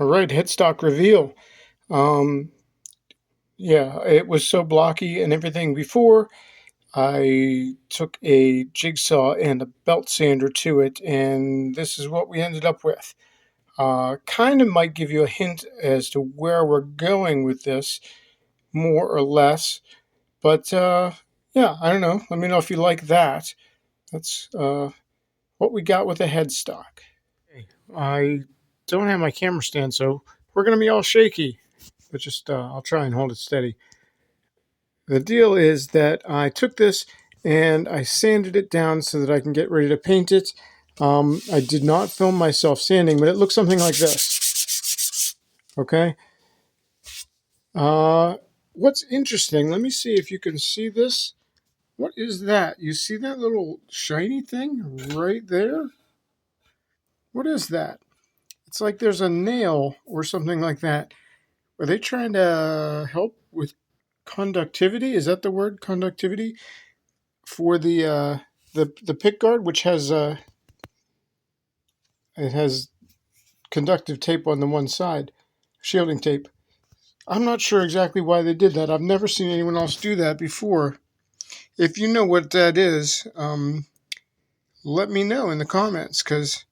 All right, headstock reveal. Um, yeah, it was so blocky and everything before. I took a jigsaw and a belt sander to it, and this is what we ended up with. Kind of might give you a hint as to where we're going with this, more or less. But yeah, I don't know. Let me know if you like that. That's what we got with the headstock. Okay. I don't have my camera stand, so we're going to be all shaky. But just I'll try and hold it steady. The deal is that I took this and I sanded it down so that I can get ready to paint it. I did not film myself sanding, but it looks something like this. Okay. What's interesting, let me see if you can see this. What is that? You see that little shiny thing right there? What is that? It's like there's a nail or something like that. Are they trying to help with conductivity? Is that the word, conductivity? For the pickguard, which has it has conductive tape on the one side, shielding tape. I'm not sure exactly why they did that. I've never seen anyone else do that before. If you know what that is, let me know in the comments, because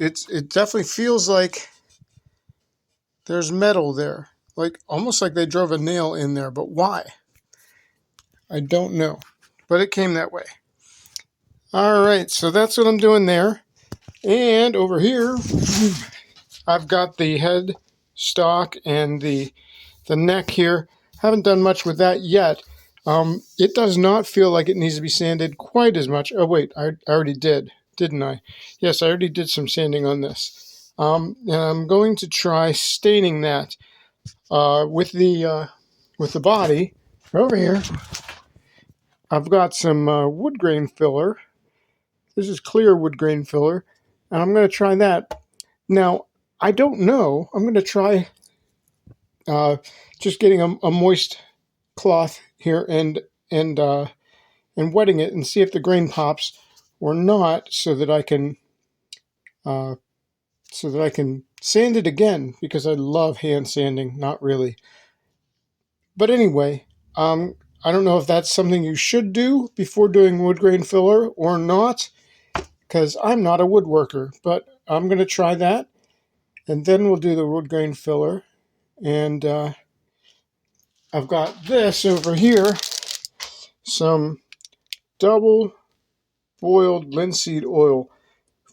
it definitely feels like there's metal there, like almost like they drove a nail in there. But why? I don't know. But it came that way. All right, so that's what I'm doing there. And over here, I've got the head stock and the neck here. Haven't done much with that yet. It does not feel like it needs to be sanded quite as much. Oh wait, I already did, didn't I? Yes, I already did some sanding on this. And I'm going to try staining that with the body. Over here, I've got some wood grain filler. This is clear wood grain filler, and I'm going to try that. Now, I don't know. I'm going to try just getting a moist cloth here and wetting it and see if the grain pops or not, uh, so that I can sand it again, because I love hand sanding. Not really, but anyway, I don't know if that's something you should do before doing wood grain filler or not, because I'm not a woodworker. But I'm going to try that, and then we'll do the wood grain filler. And I've got this over here, some double boiled linseed oil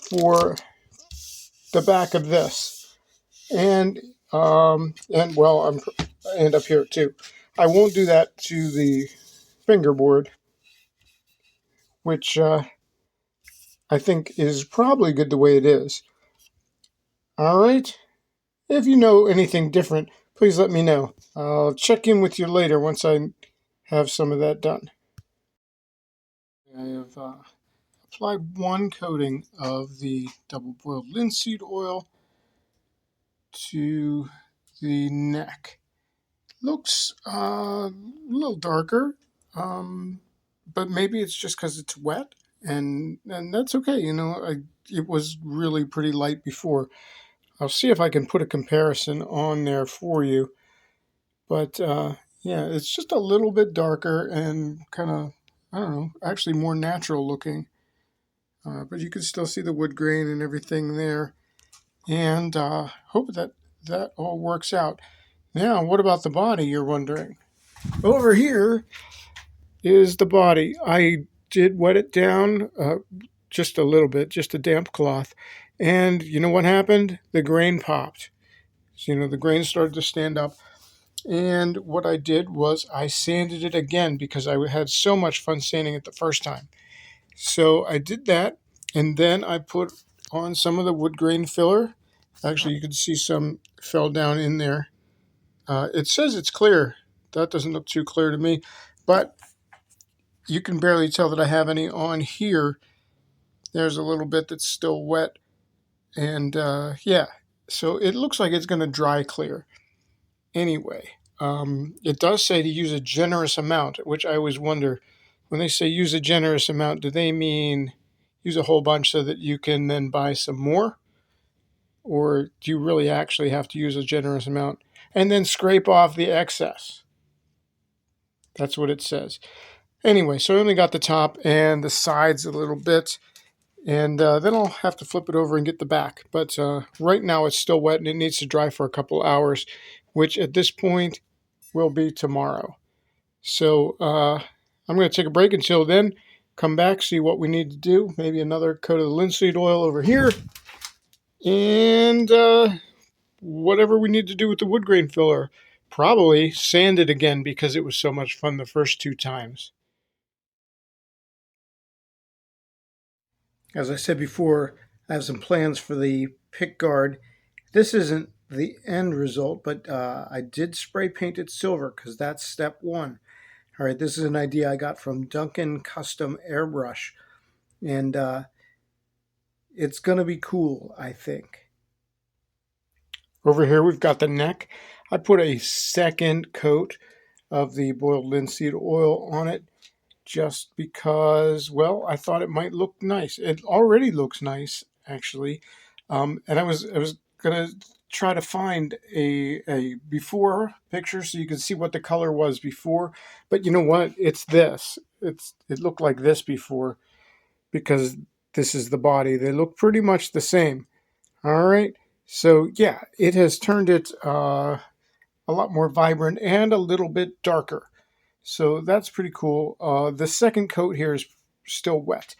for the back of this, and well, and up here too. I won't do that to the fingerboard, which I think is probably good the way it is. All right. If you know anything different, please let me know. I'll check in with you later once I have some of that done. I have applied one coating of the double boiled linseed oil to the neck. Looks a little darker, but maybe it's just because it's wet, and that's okay. It was really pretty light before. I'll see if I can put a comparison on there for you. But yeah, it's just a little bit darker and kind of, I don't know, actually more natural looking. But you can still see the wood grain and everything there. And hope that all works out. Now, what about the body, you're wondering? Over here is the body. I did wet it down just a little bit, just a damp cloth. And you know what happened? The grain popped. So, the grain started to stand up. And what I did was I sanded it again, because I had so much fun sanding it the first time. So I did that, and then I put on some of the wood grain filler. Actually, you can see some fell down in there. It says it's clear. That doesn't look too clear to me, but you can barely tell that I have any on here. There's a little bit that's still wet, and yeah, so it looks like it's going to dry clear. Anyway, it does say to use a generous amount, which I always wonder, when they say use a generous amount, do they mean use a whole bunch so that you can then buy some more? or do you really actually have to use a generous amount? And then scrape off the excess. That's what it says. Anyway, so I only got the top and the sides a little bit, and then I'll have to flip it over and get the back. But right now it's still wet and it needs to dry for a couple hours, which at this point will be tomorrow. So I'm going to take a break until then, come back, see what we need to do. Maybe another coat of the linseed oil over here, and whatever we need to do with the wood grain filler. Probably sand it again because it was so much fun the first 2 times. As I said before, I have some plans for the Pickguard. This isn't the end result, but I did spray paint it silver because that's step one. All right, this is an idea I got from Duncan Custom Airbrush, and it's going to be cool, I think. Over here, we've got the neck. I put a second coat of the boiled linseed oil on it just because, well, I thought it might look nice. It already looks nice, actually. And I was gonna try to find a before picture so you can see what the color was before. But you know what? It's this. It looked like this before because this is the body. They look pretty much the same. All right. So yeah, it has turned it a lot more vibrant and a little bit darker. So that's pretty cool. The second coat here is still wet.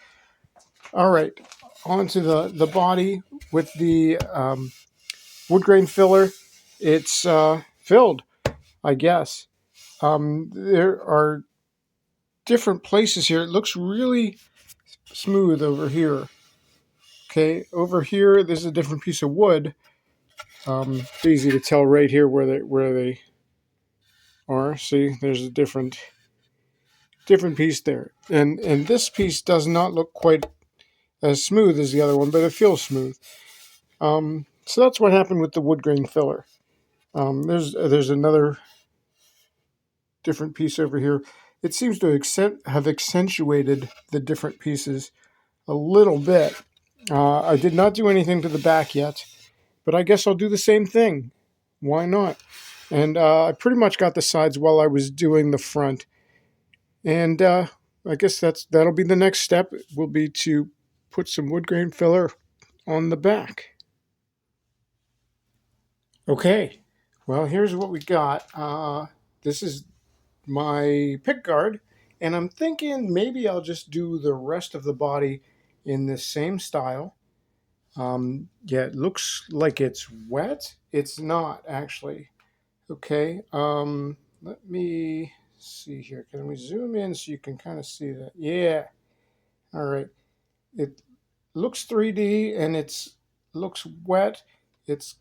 All right, onto the body with the wood grain filler. It's filled, I guess. There are different places here. It looks really smooth over here. Okay, over here, there's a different piece of wood. It's easy to tell right here where they are. See, there's a different piece there, and this piece does not look quite as smooth as the other one, but it feels smooth. So that's what happened with the wood grain filler. There's another different piece over here. It seems to have accentuated the different pieces a little bit. I did not do anything to the back yet, but I guess I'll do the same thing. Why not? And I pretty much got the sides while I was doing the front. And I guess that'll be the next step. Will be to put some wood grain filler on the back. Okay, well, here's what we got. This is my Pickguard, and I'm thinking maybe I'll just do the rest of the body in this same style. Yeah, it looks like it's wet. It's not, actually. Okay, let me see here. Can we zoom in so you can kind of see that? Yeah, all right. It looks 3D and looks wet. It's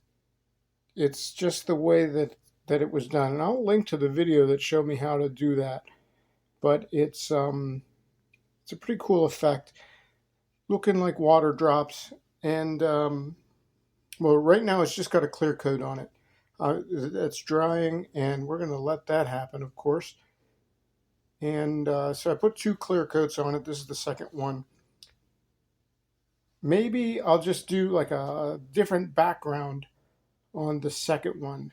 just the way that it was done. And I'll link to the video that showed me how to do that. But it's a pretty cool effect, looking like water drops. And well, right now it's just got a clear coat on it. It's drying, and we're going to let that happen, of course. And so I put 2 clear coats on it. This is the second one. Maybe I'll just do like a different background on the second one,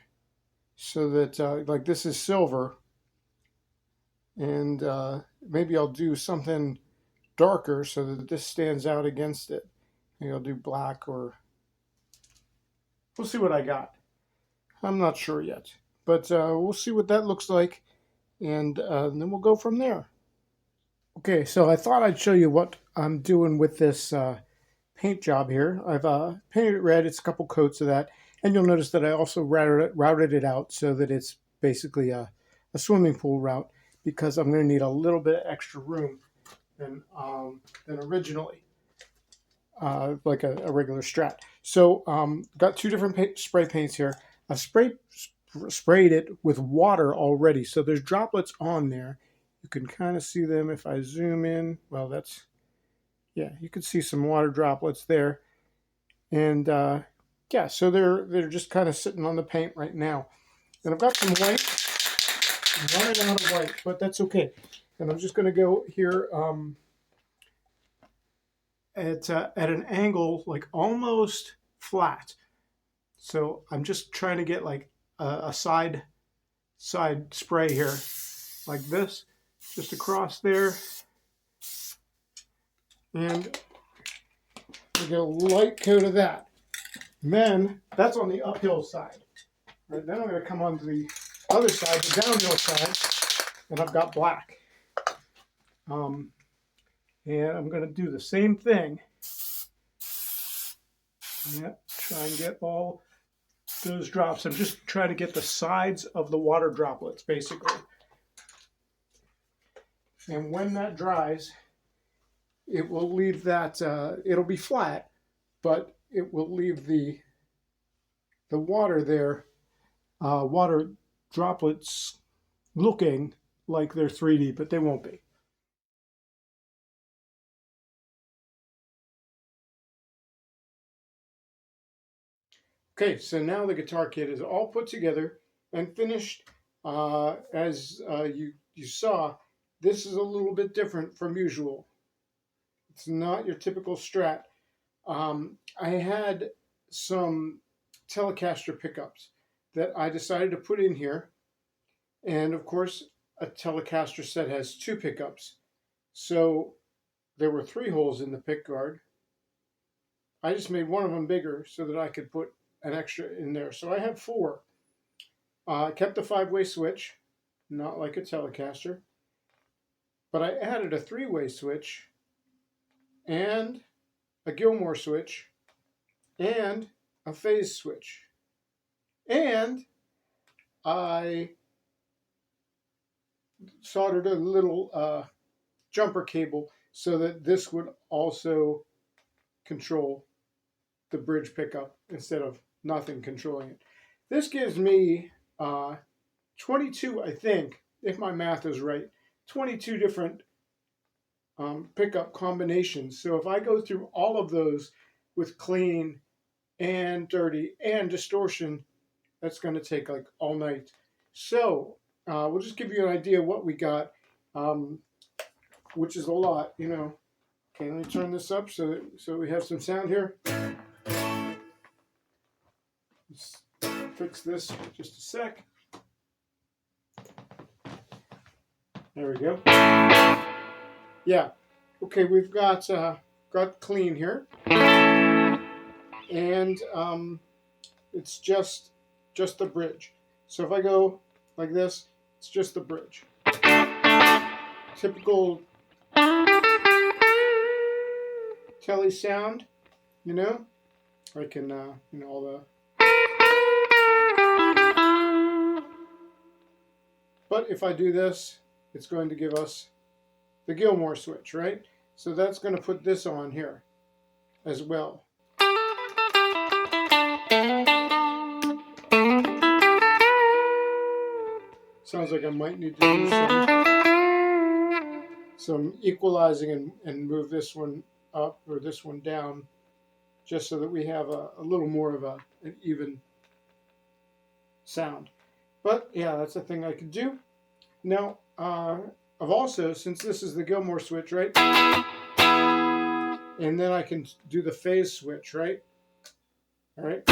so that like this is silver, and maybe I'll do something darker so that this stands out against it. Maybe I'll do black, or we'll see what I got. I'm not sure yet, but we'll see what that looks like, and then we'll go from there. Okay, so I thought I'd show you what I'm doing with this paint job here. I've painted it red. It's a couple coats of that. And you'll notice that I also routed it out so that it's basically a swimming pool route, because I'm going to need a little bit of extra room than originally, like a regular Strat. So got 2 different spray paints here. I've sprayed it with water already, so there's droplets on there. You can kind of see them if I zoom in. Well, yeah, you can see some water droplets there. And yeah, so they're just kind of sitting on the paint right now. And I've got some white. I'm running out of white, but that's okay. And I'm just going to go here at an angle like almost flat. So I'm just trying to get like a side spray here, like this, just across there. And we get a light coat of that. And then that's on the uphill side. Right, then I'm going to come on to the other side, the downhill side, and I've got black. And I'm going to do the same thing. Yeah, try and get all those drops. I'm just trying to get the sides of the water droplets, basically. And when that dries, it will leave that, it'll be flat, but it will leave the water there, water droplets looking like they're 3D, but they won't be. Okay, so now the guitar kit is all put together and finished. As you saw, this is a little bit different from usual. It's not your typical Strat. I had some Telecaster pickups that I decided to put in here. And of course, a Telecaster set has 2 pickups. So there were 3 holes in the pickguard. I just made one of them bigger so that I could put an extra in there. So I have 4. I kept the 5-way switch, not like a Telecaster. But I added a 3-way switch and a Gilmore switch and a phase switch. And I soldered a little jumper cable so that this would also control the bridge pickup instead of nothing controlling it. This gives me 22, I think, if my math is right, 22 different pickup combinations. So if I go through all of those with clean and dirty and distortion, that's going to take like all night. So we'll just give you an idea of what we got, which is a lot, you know. Okay, let me turn this up so we have some sound here. Let's fix this just a sec. There we go. Yeah. Okay, we've got clean here, and it's just the bridge. So if I go like this, it's just the bridge. Typical Tele sound, you know. I can, you know, all the. But if I do this, it's going to give us the Gilmore switch, right? So that's going to put this on here as well. Sounds like I might need to do some equalizing and move this one up or this one down, just so that we have a little more of an even sound. But yeah, that's a thing I could do. Now, I've also, since this is the Gilmore switch, right? And then I can do the phase switch, right? All right.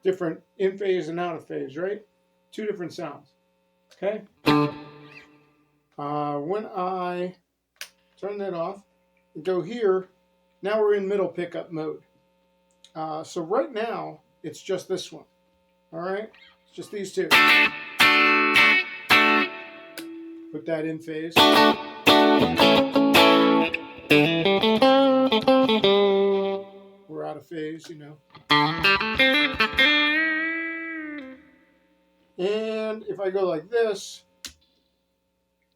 Different in phase and out of phase, right? 2 different sounds. Okay. When I turn that off and go here, now we're in middle pickup mode. So right now, it's just this one. All right? It's just these 2. Put that in phase. We're out of phase, you know. And if I go like this,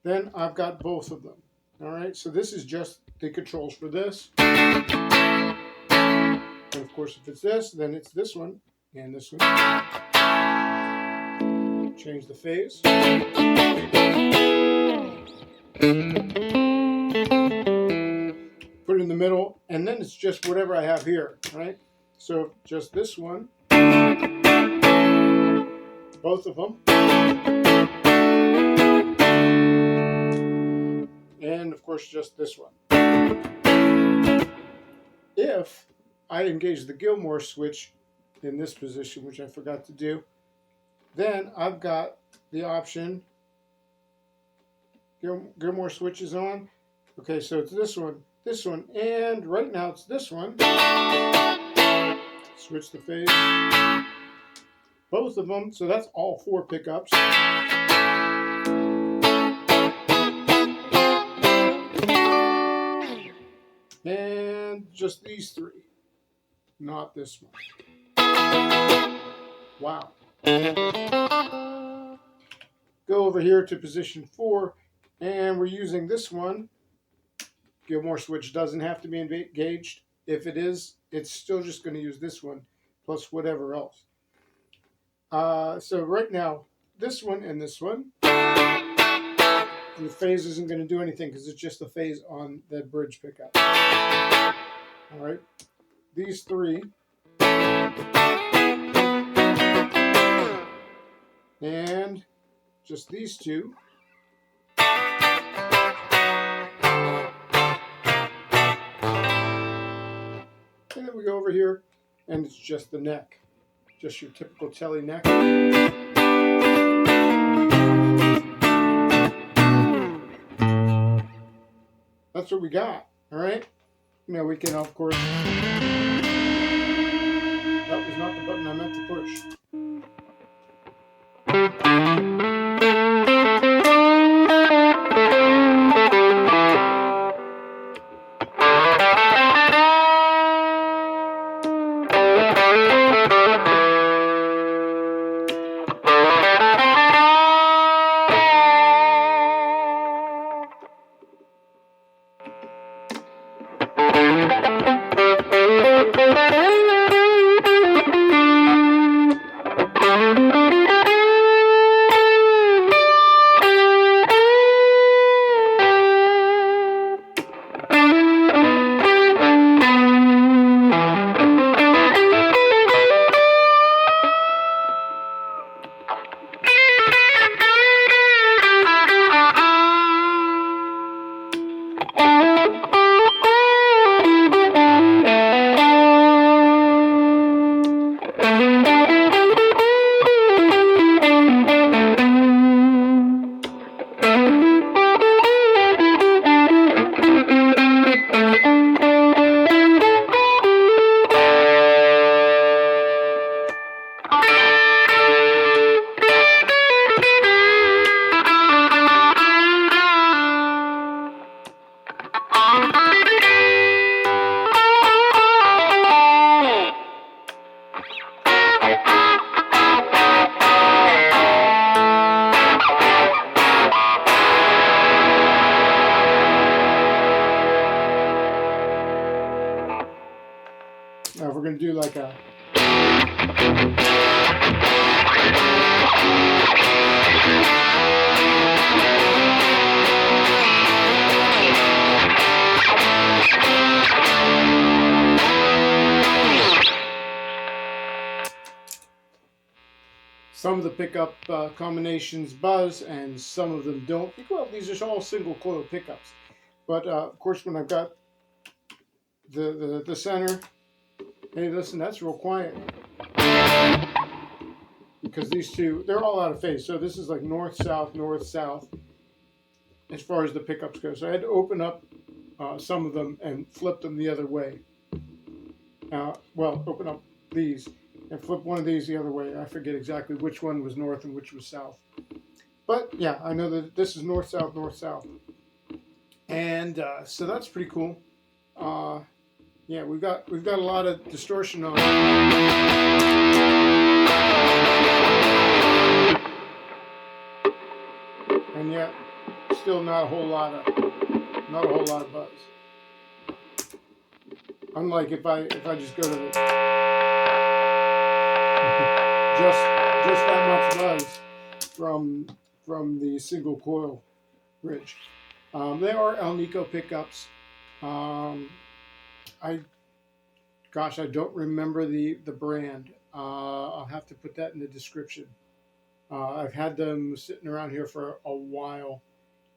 then I've got both of them. All right? So this is just the controls for this. And of course, if it's this, then it's this one and this one. Change the phase. Put it in the middle, and then it's just whatever I have here, right? So just this one, both of them. and of course just this one. If I engage the Gilmore switch in this position, which I forgot to do, then I've got the option, Gilmore switch is on. Okay, so it's this one, and right now it's this one. Switch the phase. Both of them, so that's all 4 pickups. And just these 3, not this one. Wow. Go over here to position 4, and we're using this one. Gilmore switch doesn't have to be engaged. If it is, it's still just going to use this one plus whatever else. So right now, this one and this one. And the phase isn't going to do anything because it's just a phase on that bridge pickup. All right. These 3. And just these 2. And then we go over here, and it's just the neck. Just your typical Tele neck. That's what we got, all right? Now we can, of course, that was not the button I meant to push. Now if we're going to do like a some of the pickup combinations buzz and some of them don't. Well, these are all single coil pickups. But of course when I've got the center, hey listen, that's real quiet. Because these two, they're all out of phase. So this is like north, south, as far as the pickups go. So I had to open up some of them and flip them the other way. Well, open up these and flip one of these the other way. I forget exactly which one was north and which was south. But yeah, I know that this is north, south. And so that's pretty cool. Yeah, we've got a lot of distortion on it. And yet still not a whole lot of buzz. Unlike if I just go to the just that much buzz from the single coil bridge. They are Alnico pickups. I don't remember the brand. I'll have to put that in the description. I've had them sitting around here for a while,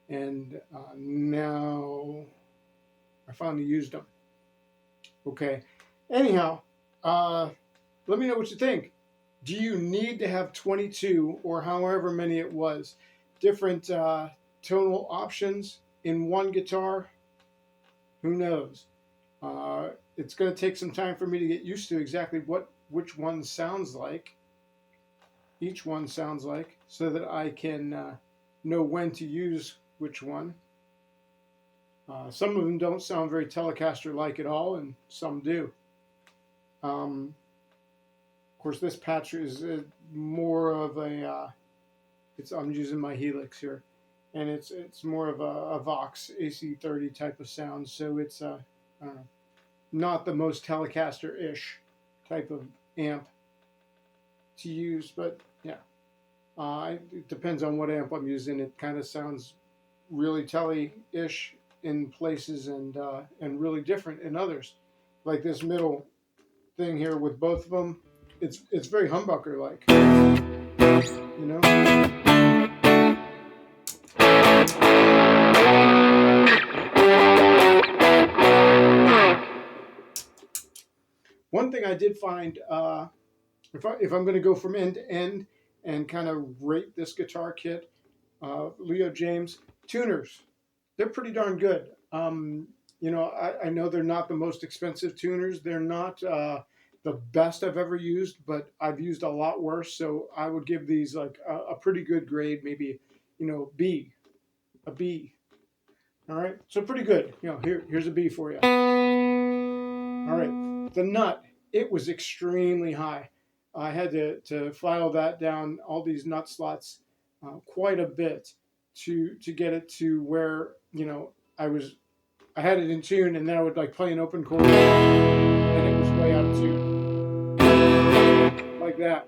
and now I finally used them. Okay. Anyhow, let me know what you think. Do you need to have 22 or however many it was different tonal options in one guitar? Who knows? It's going to take some time for me to get used to exactly which one sounds like. Each one sounds like, so that I can know when to use which one. Some of them don't sound very Telecaster-like at all, and some do. Of course, this patch is more of a. I'm using my Helix here, and it's more of a Vox AC30 type of sound. So it's I don't know, not the most Telecaster-ish type of amp to use, but yeah, it depends on what amp I'm using. It kind of sounds really Tele-ish in places and really different in others. Like this middle thing here with both of them, it's very humbucker like, you know. One thing I did find, if I'm going to go from end to end and kind of rate this guitar kit, Leo Jaymz tuners, they're pretty darn good. You know, I know they're not the most expensive tuners. They're not the best I've ever used, but I've used a lot worse. So I would give these like a pretty good grade, maybe, you know, a B. All right, so pretty good. You know, here's a B for you. All right, the nut, it was extremely high. I had to file that down, all these nut slots, quite a bit to get it to where, you know, I had it in tune, and then I would like play an open chord, and it was way out of tune, like that,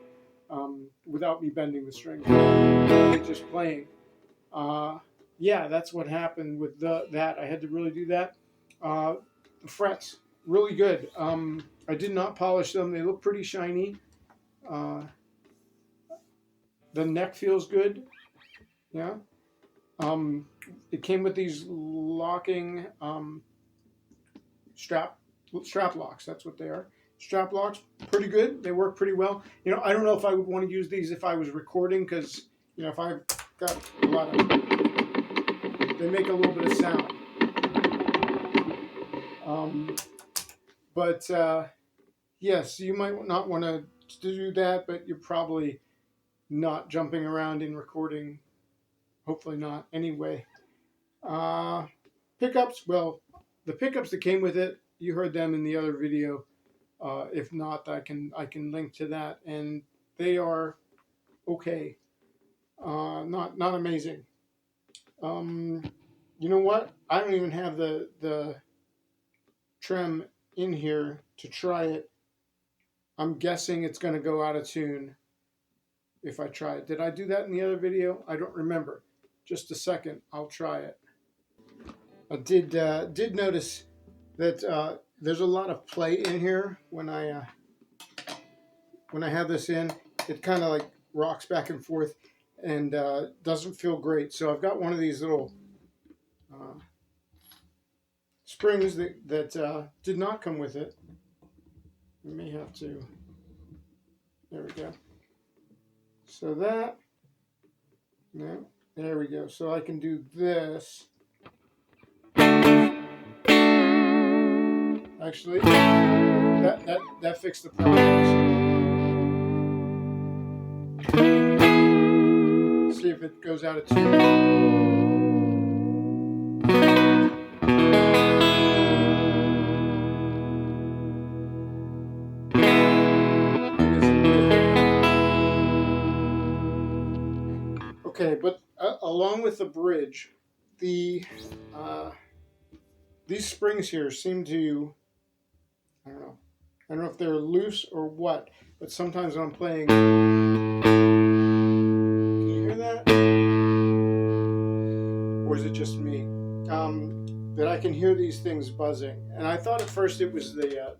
without me bending the string, just playing. Yeah, that's what happened with that. I had to really do that. The frets, really good. I did not polish them. They look pretty shiny. The neck feels good. Yeah. It came with these locking strap locks. That's what they are. Strap locks, pretty good. They work pretty well. You know, I don't know if I would want to use these if I was recording, because, you know, if I've got a lot of, they make a little bit of sound. But yes, you might not want to do that, but you're probably not jumping around in recording. Hopefully not. Anyway, pickups. Well, the pickups that came with it, you heard them in the other video. If not, I can link to that, and they are okay. Not amazing. You know what? I don't even have the trem in here to try it. I'm guessing it's going to go out of tune if I try it. Did I do that in the other video? I don't remember. Just a second. I'll try it. I did notice that there's a lot of play in here when I have this in. It kind of like rocks back and forth and doesn't feel great. So I've got one of these little springs that did not come with it. We may have to. There we go. So that. No. There we go. So I can do this. Actually, that fixed the problem. See if it goes out of tune. Okay, but along with the bridge, these springs here seem to, I don't know if they're loose or what, but sometimes when I'm playing, can you hear that? Or is it just me? That I can hear these things buzzing, and I thought at first it was the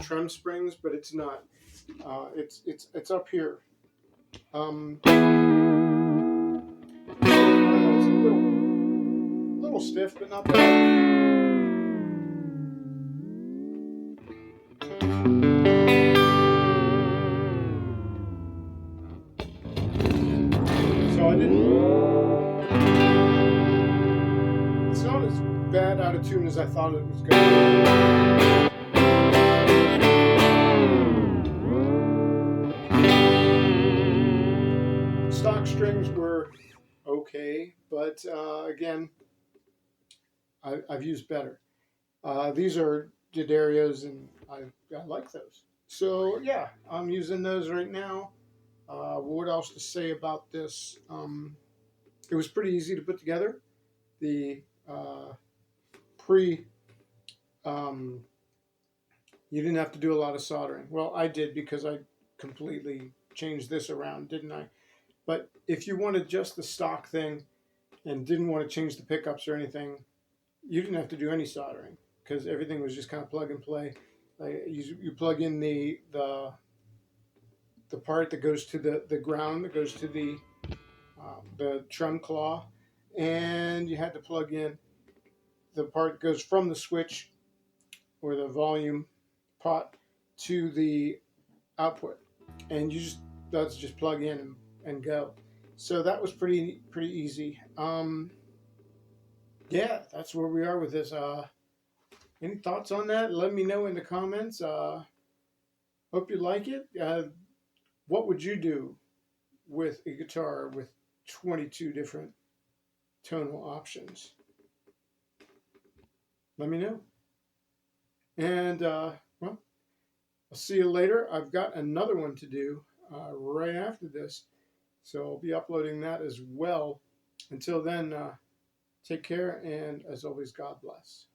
trem springs, but it's not. It's up here. It's a little stiff, but not bad. So I didn't. It's not as bad out of tune as I thought it was going to be. Stock strings were okay, but again, I've used better. These are D'Addarios, and I like those. So yeah, I'm using those right now. What else to say about this? It was pretty easy to put together. The pre, um, you didn't have to do a lot of soldering. Well, I did because I completely changed this around, didn't I? But if you wanted just the stock thing and didn't want to change the pickups or anything, you didn't have to do any soldering because everything was just kind of plug and play. You plug in the part that goes to the ground, that goes to the trim claw, and you had to plug in the part that goes from the switch or the volume pot to the output, and that's just plug in and go. So that was pretty easy. Yeah, that's where we are with this. Any thoughts on that? Let me know in the comments. Hope you like it. What would you do with a guitar with 22 different tonal options? Let me know. And well, I'll see you later. I've got another one to do right after this, so I'll be uploading that as well. Until then, take care, and as always, God bless.